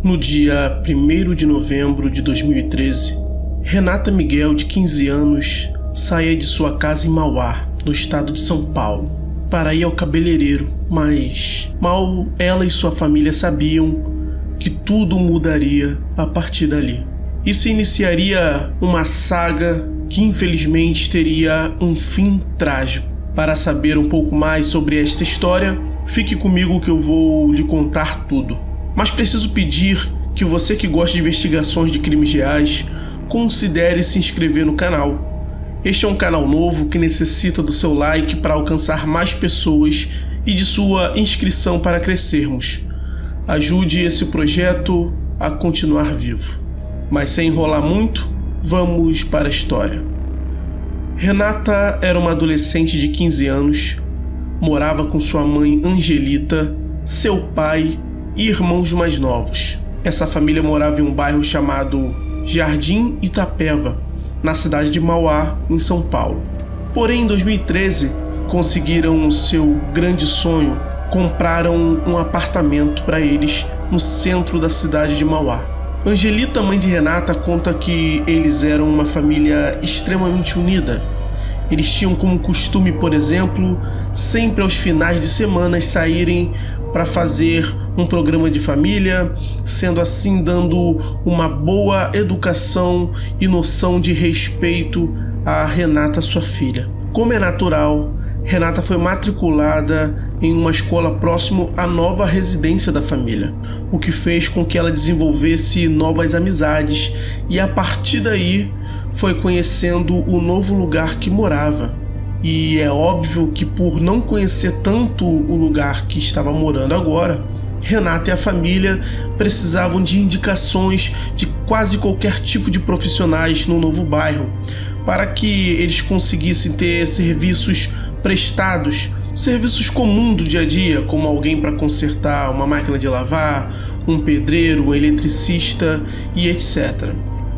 No dia 1º de novembro de 2013, Renata Miguel, de 15 anos, saía de sua casa em Mauá, no estado de São Paulo, para ir ao cabeleireiro, mas mal ela e sua família sabiam que tudo mudaria a partir dali. E se iniciaria uma saga que infelizmente teria um fim trágico. Para saber um pouco mais sobre esta história, fique comigo que eu vou lhe contar tudo. Mas preciso pedir que você que gosta de investigações de crimes reais, considere se inscrever no canal. Este é um canal novo que necessita do seu like para alcançar mais pessoas e de sua inscrição para crescermos. Ajude esse projeto a continuar vivo. Mas sem enrolar muito, vamos para a história. Renata era uma adolescente de 15 anos, morava com sua mãe Angelita, seu pai e irmãos mais novos. Essa família morava em um bairro chamado Jardim Itapeva, na cidade de Mauá, em São Paulo. Porém, em 2013, conseguiram o seu grande sonho, compraram um apartamento para eles no centro da cidade de Mauá. Angelita, mãe de Renata, conta que eles eram uma família extremamente unida. Eles tinham como costume, por exemplo, sempre aos finais de semana saírem para fazer um programa de família, sendo assim dando uma boa educação e noção de respeito a Renata, sua filha. Como é natural, Renata foi matriculada em uma escola próximo à nova residência da família, o que fez com que ela desenvolvesse novas amizades e a partir daí foi conhecendo o novo lugar que morava. E é óbvio que por não conhecer tanto o lugar que estava morando agora, Renata e a família precisavam de indicações de quase qualquer tipo de profissionais no novo bairro, para que eles conseguissem ter serviços prestados, serviços comuns do dia a dia, como alguém para consertar uma máquina de lavar, um pedreiro, um eletricista e etc.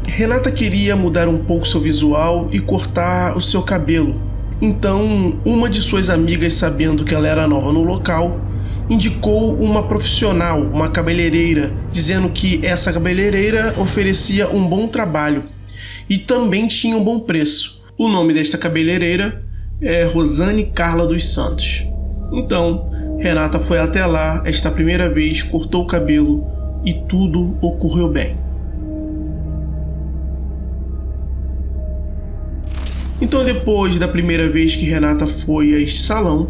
Renata queria mudar um pouco seu visual e cortar o seu cabelo. Então, uma de suas amigas, sabendo que ela era nova no local, indicou uma profissional, uma cabeleireira, dizendo que essa cabeleireira oferecia um bom trabalho e também tinha um bom preço. O nome desta cabeleireira é Rosane Carla dos Santos. Então, Renata foi até lá esta primeira vez, cortou o cabelo e tudo ocorreu bem. Então, depois da primeira vez que Renata foi a este salão,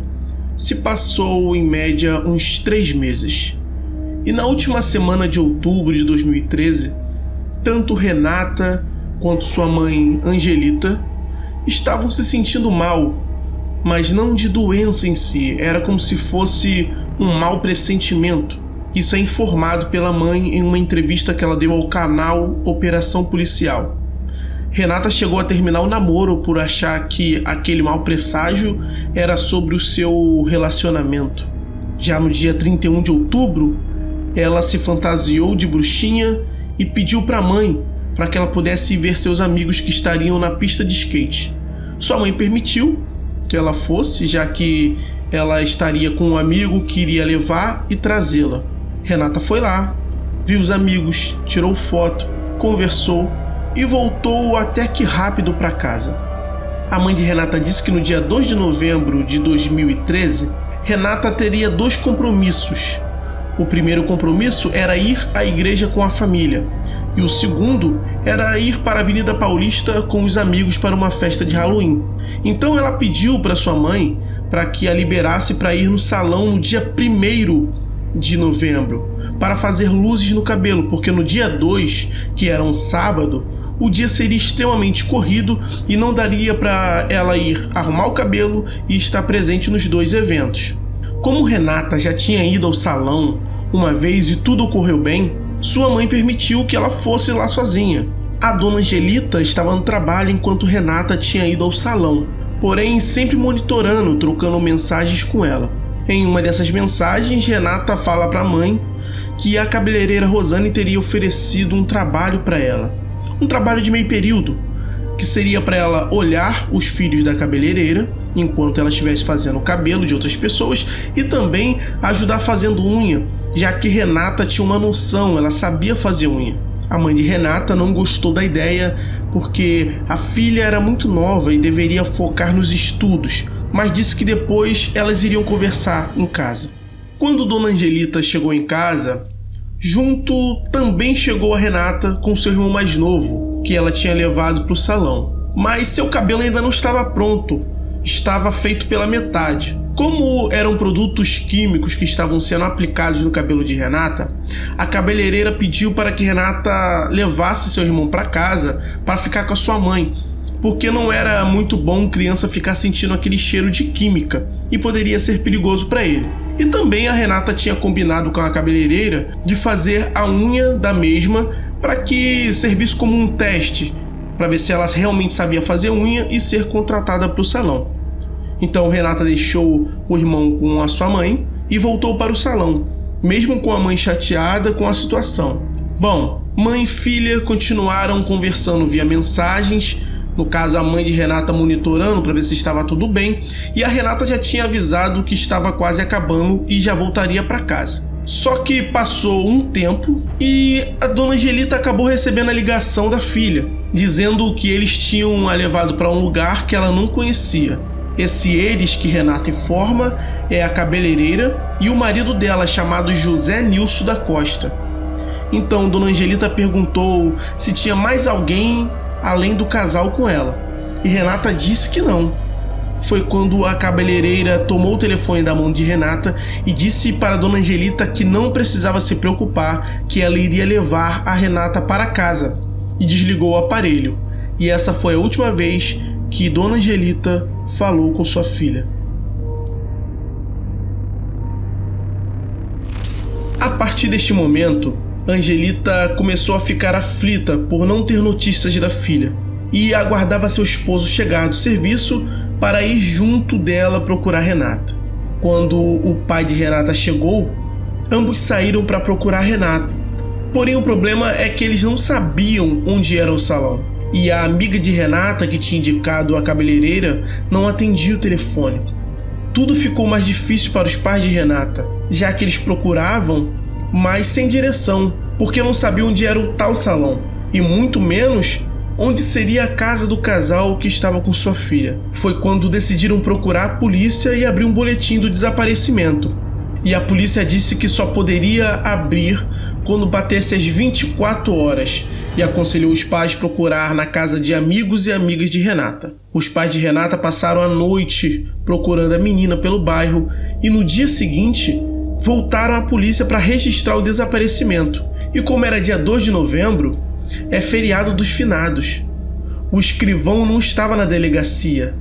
se passou em média uns 3 meses. E na última semana de outubro de 2013, tanto Renata quanto sua mãe Angelita estavam se sentindo mal, mas não de doença em si, era como se fosse um mau pressentimento. Isso é informado pela mãe em uma entrevista que ela deu ao canal Operação Policial. Renata chegou a terminar o namoro por achar que aquele mau presságio era sobre o seu relacionamento. Já no dia 31 de outubro, ela se fantasiou de bruxinha e pediu para a mãe para que ela pudesse ir ver seus amigos que estariam na pista de skate. Sua mãe permitiu que ela fosse, já que ela estaria com um amigo que iria levar e trazê-la. Renata foi lá, viu os amigos, tirou foto, conversou e voltou até que rápido para casa. A mãe de Renata disse que no dia 2 de novembro de 2013, Renata teria 2 compromissos. O primeiro compromisso era ir à igreja com a família, e o segundo era ir para a Avenida Paulista com os amigos para uma festa de Halloween. Então ela pediu para sua mãe para que a liberasse para ir no salão no dia 1º de novembro, para fazer luzes no cabelo, porque no dia 2, que era um sábado, o dia seria extremamente corrido e não daria para ela ir arrumar o cabelo e estar presente nos 2 eventos. Como Renata já tinha ido ao salão uma vez e tudo ocorreu bem, sua mãe permitiu que ela fosse lá sozinha. A dona Angelita estava no trabalho enquanto Renata tinha ido ao salão, porém sempre monitorando, trocando mensagens com ela. Em uma dessas mensagens, Renata fala para a mãe que a cabeleireira Rosane teria oferecido um trabalho para ela. Um trabalho de meio período, que seria para ela olhar os filhos da cabeleireira enquanto ela estivesse fazendo o cabelo de outras pessoas e também ajudar fazendo unha já que Renata tinha uma noção, ela sabia fazer unha. A mãe de Renata não gostou da ideia porque a filha era muito nova e deveria focar nos estudos, mas disse que depois elas iriam conversar em casa. Quando Dona Angelita chegou em casa, junto também chegou a Renata com seu irmão mais novo, que ela tinha levado para o salão. Mas seu cabelo ainda não estava pronto, estava feito pela metade. Como eram produtos químicos que estavam sendo aplicados no cabelo de Renata, a cabeleireira pediu para que Renata levasse seu irmão para casa para ficar com a sua mãe, porque não era muito bom criança ficar sentindo aquele cheiro de química e poderia ser perigoso para ele. E também a Renata tinha combinado com a cabeleireira de fazer a unha da mesma para que servisse como um teste, para ver se ela realmente sabia fazer unha e ser contratada para o salão. Então Renata deixou o irmão com a sua mãe e voltou para o salão, mesmo com a mãe chateada com a situação. Bom, mãe e filha continuaram conversando via mensagens, no caso a mãe de Renata monitorando para ver se estava tudo bem, e a Renata já tinha avisado que estava quase acabando e já voltaria para casa. Só que passou um tempo e a Dona Angelita acabou recebendo a ligação da filha, dizendo que eles tinham a levado para um lugar que ela não conhecia. Esse eles que Renata informa é a cabeleireira e o marido dela, chamado José Nilson da Costa. Então Dona Angelita perguntou se tinha mais alguém além do casal com ela, e Renata disse que não. Foi quando a cabeleireira tomou o telefone da mão de Renata e disse para Dona Angelita que não precisava se preocupar, que ela iria levar a Renata para casa, e desligou o aparelho. E essa foi a última vez que Dona Angelita falou com sua filha. A partir deste momento, Angelita começou a ficar aflita por não ter notícias da filha e aguardava seu esposo chegar do serviço para ir junto dela procurar Renata. Quando o pai de Renata chegou, ambos saíram para procurar Renata. Porém, o problema é que eles não sabiam onde era o salão. E a amiga de Renata, que tinha indicado a cabeleireira, não atendia o telefone. Tudo ficou mais difícil para os pais de Renata, já que eles procuravam, mas sem direção, porque não sabiam onde era o tal salão, e muito menos onde seria a casa do casal que estava com sua filha. Foi quando decidiram procurar a polícia e abrir um boletim do desaparecimento. E a polícia disse que só poderia abrir quando batesse as 24 horas e aconselhou os pais a procurar na casa de amigos e amigas de Renata. Os pais de Renata passaram a noite procurando a menina pelo bairro e no dia seguinte voltaram à polícia para registrar o desaparecimento. E como era dia 2 de novembro, é feriado dos finados. O escrivão não estava na delegacia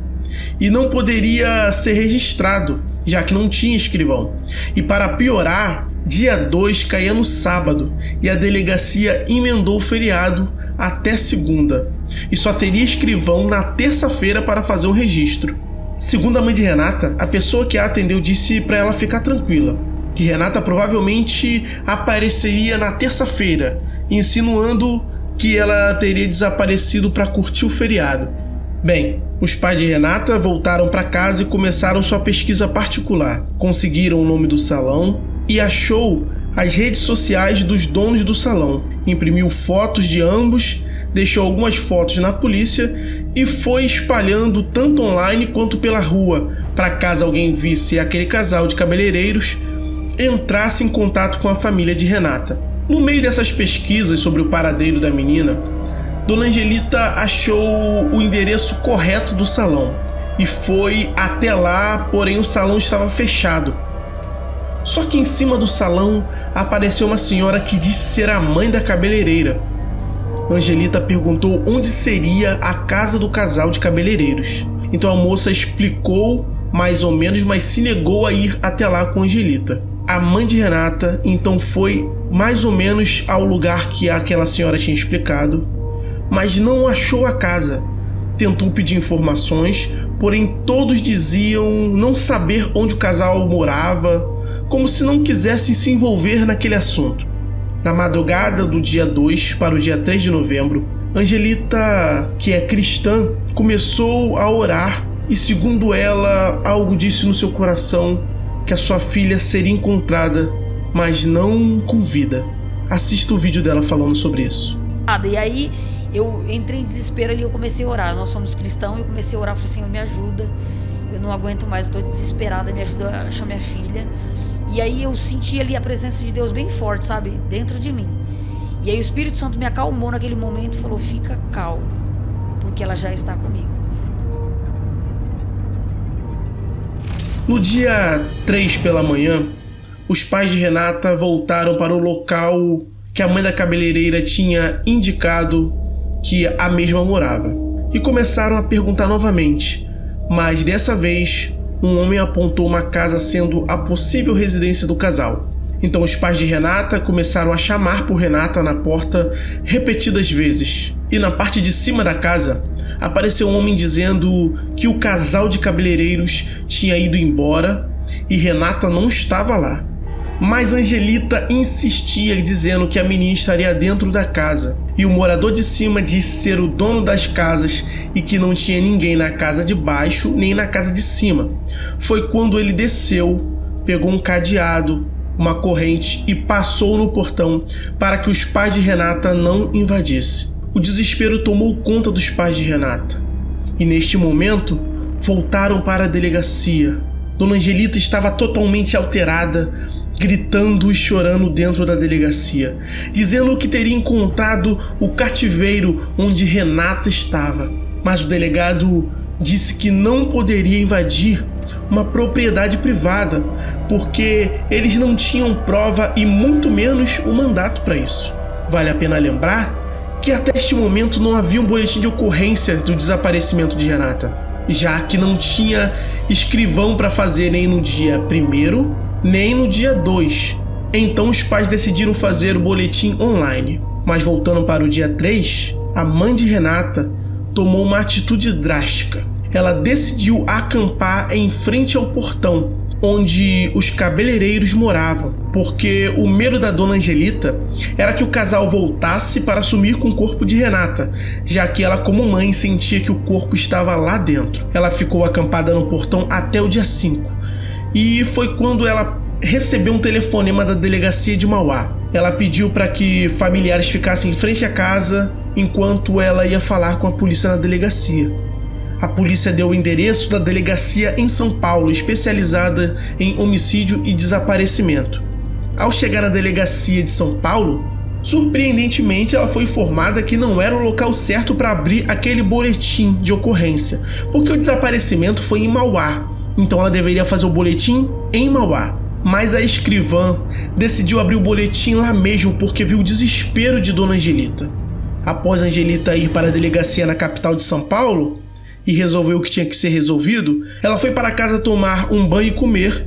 e não poderia ser registrado, já que não tinha escrivão. E para piorar, dia 2 caía no sábado e a delegacia emendou o feriado até segunda. E só teria escrivão na terça-feira para fazer o registro. Segundo a mãe de Renata, a pessoa que a atendeu disse para ela ficar tranquila, que Renata provavelmente apareceria na terça-feira, insinuando que ela teria desaparecido para curtir o feriado. Bem, os pais de Renata voltaram para casa e começaram sua pesquisa particular. Conseguiram o nome do salão e achou as redes sociais dos donos do salão. Imprimiu fotos de ambos, deixou algumas fotos na polícia e foi espalhando tanto online quanto pela rua, para caso alguém visse aquele casal de cabeleireiros, entrasse em contato com a família de Renata. No meio dessas pesquisas sobre o paradeiro da menina, Dona Angelita achou o endereço correto do salão e foi até lá, porém o salão estava fechado. Só que em cima do salão apareceu uma senhora que disse ser a mãe da cabeleireira. Angelita perguntou onde seria a casa do casal de cabeleireiros. Então a moça explicou mais ou menos, mas se negou a ir até lá com Angelita. A mãe de Renata então foi mais ou menos ao lugar que aquela senhora tinha explicado, mas não achou a casa. Tentou pedir informações, porém todos diziam não saber onde o casal morava, como se não quisessem se envolver naquele assunto. Na madrugada do dia 2 para o dia 3 de novembro, Angelita, que é cristã, começou a orar e, segundo ela, algo disse no seu coração que a sua filha seria encontrada mas não com vida. Assista o vídeo dela falando sobre isso. E aí eu entrei em desespero ali, eu comecei a orar. Nós somos cristãos, eu comecei a orar, falei, Senhor, me ajuda, eu não aguento mais, eu tô desesperada, me ajuda a achar minha filha. E aí eu senti ali a presença de Deus bem forte, sabe, dentro de mim. E aí o Espírito Santo me acalmou naquele momento e falou, fica calmo, porque ela já está comigo. No dia 3 pela manhã, os pais de Renata voltaram para o local que a mãe da cabeleireira tinha indicado que a mesma morava. E começaram a perguntar novamente, mas dessa vez um homem apontou uma casa sendo a possível residência do casal. Então os pais de Renata começaram a chamar por Renata na porta repetidas vezes. E na parte de cima da casa apareceu um homem dizendo que o casal de cabeleireiros tinha ido embora e Renata não estava lá. Mas Angelita insistia dizendo que a menina estaria dentro da casa. E o morador de cima disse ser o dono das casas e que não tinha ninguém na casa de baixo nem na casa de cima. Foi quando ele desceu, pegou um cadeado, uma corrente e passou no portão para que os pais de Renata não invadissem. O desespero tomou conta dos pais de Renata. E neste momento, voltaram para a delegacia. Dona Angelita estava totalmente alterada, gritando e chorando dentro da delegacia, dizendo que teria encontrado o cativeiro onde Renata estava. Mas o delegado disse que não poderia invadir uma propriedade privada, porque eles não tinham prova e muito menos o mandato para isso. Vale a pena lembrar que até este momento não havia um boletim de ocorrência do desaparecimento de Renata, já que não tinha escrivão para fazer nem no dia 1º, nem no dia 2. Então os pais decidiram fazer o boletim online. Mas voltando para o dia 3, a mãe de Renata tomou uma atitude drástica. Ela decidiu acampar em frente ao portão onde os cabeleireiros moravam, porque o medo da dona Angelita era que o casal voltasse para sumir com o corpo de Renata, já que ela, como mãe, sentia que o corpo estava lá dentro. Ela ficou acampada no portão até o dia 5, e foi quando ela recebeu um telefonema da delegacia de Mauá. Ela pediu para que familiares ficassem em frente à casa enquanto ela ia falar com a polícia na delegacia. A polícia deu o endereço da delegacia em São Paulo, especializada em homicídio e desaparecimento. Ao chegar na delegacia de São Paulo, surpreendentemente ela foi informada que não era o local certo para abrir aquele boletim de ocorrência, porque o desaparecimento foi em Mauá, então ela deveria fazer o boletim em Mauá. Mas a escrivã decidiu abrir o boletim lá mesmo porque viu o desespero de Dona Angelita. Após Angelita ir para a delegacia na capital de São Paulo e resolveu o que tinha que ser resolvido, ela foi para casa tomar um banho e comer,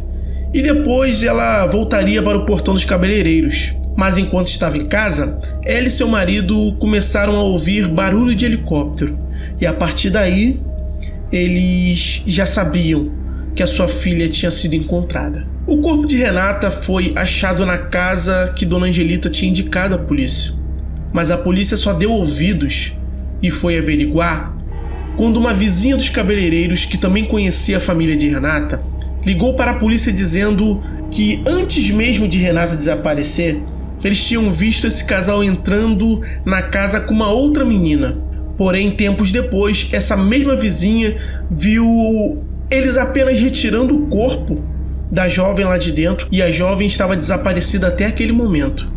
e depois ela voltaria para o portão dos cabeleireiros. Mas enquanto estava em casa, ela e seu marido começaram a ouvir barulho de helicóptero, e a partir daí eles já sabiam que a sua filha tinha sido encontrada. O corpo de Renata foi achado na casa que Dona Angelita tinha indicado à polícia, mas a polícia só deu ouvidos e foi averiguar quando uma vizinha dos cabeleireiros, que também conhecia a família de Renata, ligou para a polícia dizendo que antes mesmo de Renata desaparecer, eles tinham visto esse casal entrando na casa com uma outra menina. Porém, tempos depois, essa mesma vizinha viu eles apenas retirando o corpo da jovem lá de dentro, e a jovem estava desaparecida até aquele momento.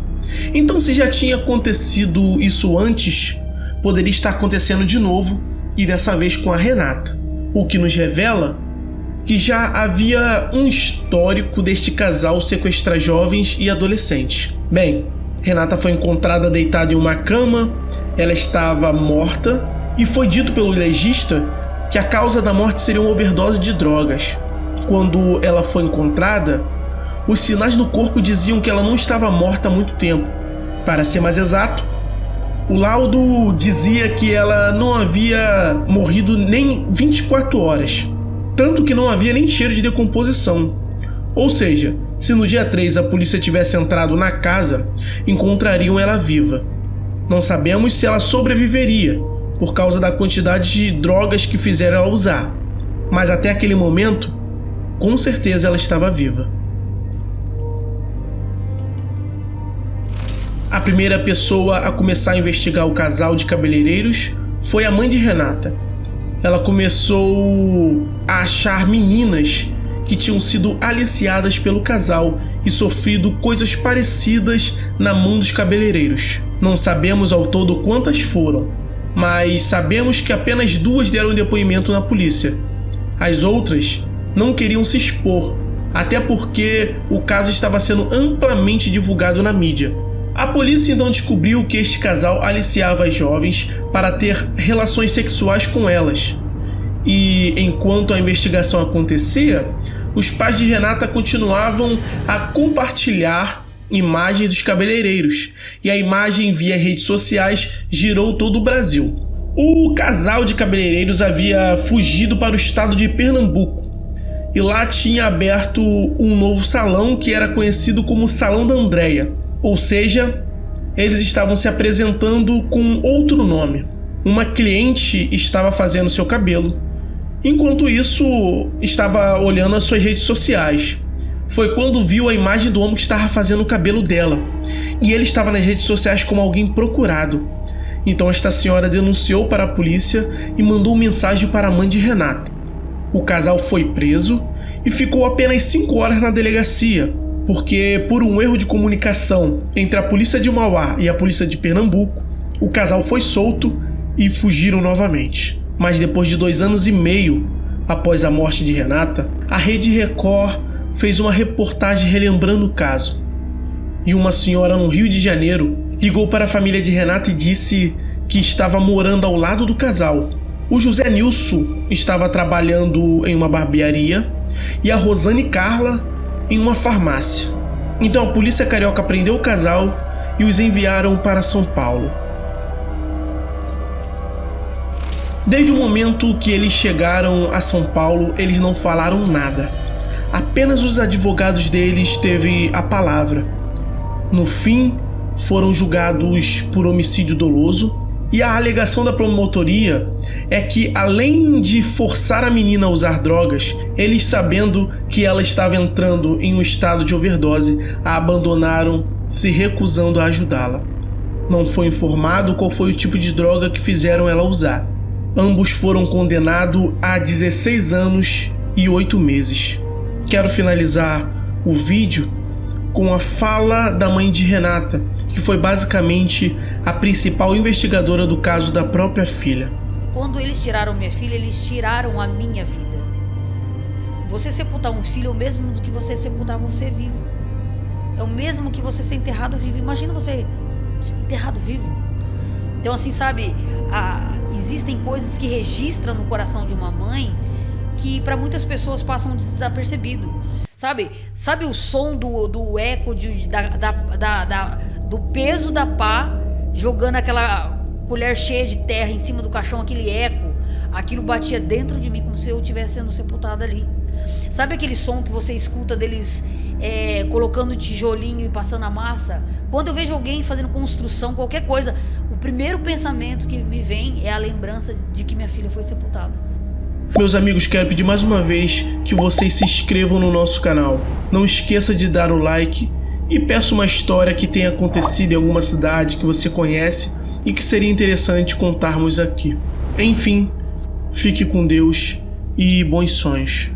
Então, se já tinha acontecido isso antes, poderia estar acontecendo de novo, e dessa vez com a Renata, o que nos revela que já havia um histórico deste casal sequestrar jovens e adolescentes. Bem, Renata foi encontrada deitada em uma cama, ela estava morta, e foi dito pelo legista que a causa da morte seria uma overdose de drogas. Quando ela foi encontrada, os sinais no corpo diziam que ela não estava morta há muito tempo. Para ser mais exato, o laudo dizia que ela não havia morrido nem 24 horas, tanto que não havia nem cheiro de decomposição. Ou seja, se no dia 3 a polícia tivesse entrado na casa, encontrariam ela viva. Não sabemos se ela sobreviveria, por causa da quantidade de drogas que fizeram ela usar, mas até aquele momento, com certeza ela estava viva. A primeira pessoa a começar a investigar o casal de cabeleireiros foi a mãe de Renata. Ela começou a achar meninas que tinham sido aliciadas pelo casal e sofrido coisas parecidas na mão dos cabeleireiros. Não sabemos ao todo quantas foram, mas sabemos que apenas 2 deram depoimento na polícia. As outras não queriam se expor, até porque o caso estava sendo amplamente divulgado na mídia. A polícia então descobriu que este casal aliciava as jovens para ter relações sexuais com elas. E enquanto a investigação acontecia, os pais de Renata continuavam a compartilhar imagens dos cabeleireiros, e a imagem via redes sociais girou todo o Brasil. O casal de cabeleireiros havia fugido para o estado de Pernambuco, e lá tinha aberto um novo salão que era conhecido como Salão da Andréia, ou seja, eles estavam se apresentando com outro nome. Uma cliente estava fazendo seu cabelo, enquanto isso estava olhando as suas redes sociais. Foi quando viu a imagem do homem que estava fazendo o cabelo dela, e ele estava nas redes sociais como alguém procurado. Então esta senhora denunciou para a polícia e mandou mensagem para a mãe de Renata. O casal foi preso e ficou apenas 5 horas na delegacia, porque por um erro de comunicação entre a polícia de Mauá e a polícia de Pernambuco, o casal foi solto e fugiram novamente. Mas depois de 2 anos e meio após a morte de Renata, a Rede Record fez uma reportagem relembrando o caso. E uma senhora no Rio de Janeiro ligou para a família de Renata e disse que estava morando ao lado do casal. O José Nilson estava trabalhando em uma barbearia e a Rosane Carla em uma farmácia. Então a polícia carioca prendeu o casal e os enviaram para São Paulo. Desde o momento que eles chegaram a São Paulo, eles não falaram nada. Apenas os advogados deles teve a palavra. No fim, foram julgados por homicídio doloso, e a alegação da promotoria é que, além de forçar a menina a usar drogas, eles, sabendo que ela estava entrando em um estado de overdose, a abandonaram, se recusando a ajudá-la. Não foi informado qual foi o tipo de droga que fizeram ela usar. Ambos foram condenados a 16 anos e 8 meses. Quero finalizar o vídeo com a fala da mãe de Renata, que foi basicamente a principal investigadora do caso da própria filha. Quando eles tiraram minha filha, eles tiraram a minha vida. Você sepultar um filho é o mesmo do que você sepultar você vivo. É o mesmo que você ser enterrado vivo. Imagina você enterrado vivo. Então, assim, sabe, existem coisas que registram no coração de uma mãe que para muitas pessoas passam desapercebido. Sabe o som do eco do peso da pá jogando aquela colher cheia de terra em cima do caixão, aquele eco, aquilo batia dentro de mim como se eu estivesse sendo sepultada ali. Sabe aquele som que você escuta deles colocando tijolinho e passando a massa? Quando eu vejo alguém fazendo construção, qualquer coisa, o primeiro pensamento que me vem é a lembrança de que minha filha foi sepultada. Meus amigos, quero pedir mais uma vez que vocês se inscrevam no nosso canal. Não esqueça de dar o like e peça uma história que tenha acontecido em alguma cidade que você conhece e que seria interessante contarmos aqui. Enfim, fique com Deus e bons sonhos.